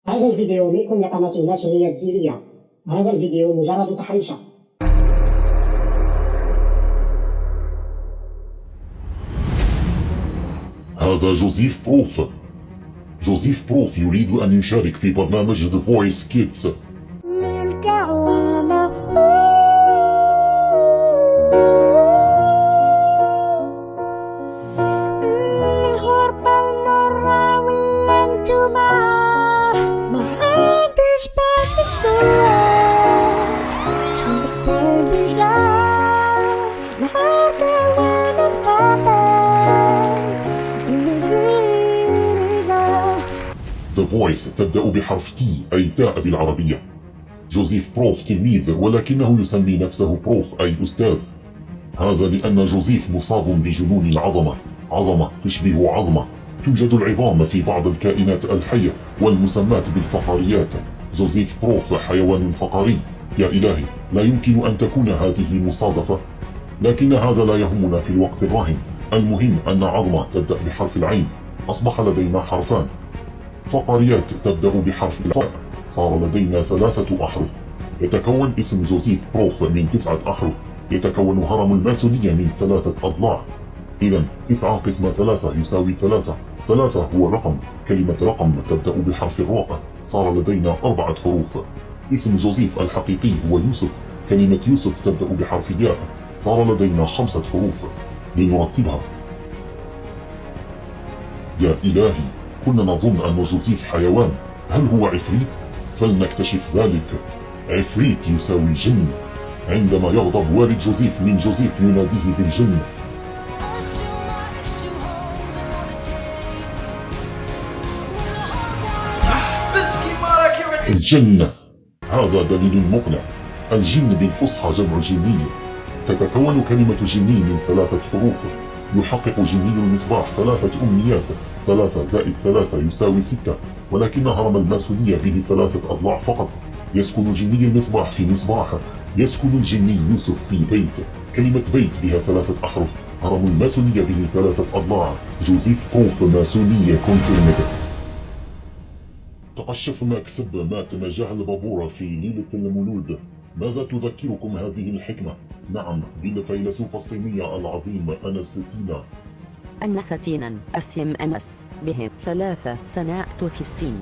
هذا الفيديو ملك لقناة الناشرية الجيلية. هذا الفيديو مجرد تحريشة. هذا جوزيف بروف. جوزيف بروف يريد أن يشارك في برنامج The Voice Kids. The Voice تبدأ بحرف T أي تاء بالعربية. جوزيف بروف تلميذ ولكنه يسمي نفسه بروف أي أستاذ. هذا لأن جوزيف مصاب بجنون العظمة، عظمة تشبه عظمة. توجد العظام في بعض الكائنات الحية والمسماة بالفقاريات. جوزيف بروف حيوان فقاري. يا إلهي، لا يمكن أن تكون هذه مصادفة، لكن هذا لا يهمنا في الوقت الراهن. المهم أن عظمة تبدأ بحرف العين. أصبح لدينا حرفان. فقاريات تبدأ بحرف الفاء. صار لدينا 3 أحرف. يتكون اسم جوزيف بروف من 9 أحرف. يتكون هرم الماسونية من 3 أضلاع. إذا 9 قسمة 3 يساوي 3. 3 هو رقم. كلمة رقم تبدأ بحرف الراء. صار لدينا 4 حروف. اسم جوزيف الحقيقي هو يوسف. كلمة يوسف تبدأ بحرف الياء. صار لدينا 5 حروف. لنرتبها. يا إلهي، كنا نظن أن جوزيف حيوان. هل هو عفريت؟ فلنكتشف ذلك. عفريت يساوي جن. عندما يغضب والد جوزيف من جوزيف يناديه بالجن. الجن. هذا دليل مقنع. الجن بالفصحى جمع جني. تتكون كلمة جني من 3 حروف. يحقق جني المصباح 3 أمنيات. 3 زائد 3 يساوي 6. ولكن هرم الماسونية به 3 أضلاع فقط. يسكن جني المصباح في مصباح. يسكن الجني يوسف في بيت. كلمة بيت بها 3 أحرف. هرم الماسونية به 3 أضلاع. جوزيف بروف ماسونية كونفيرمد. تقشف مكسب مات نجاح البابورة في ليلة المولود. ماذا تذكركم هذه الحكمة؟ نعم، بالفيلسوف الصيني العظيم أنس تينا. أنس تينا أسهم أنس بهم 3 صنعت في الصين.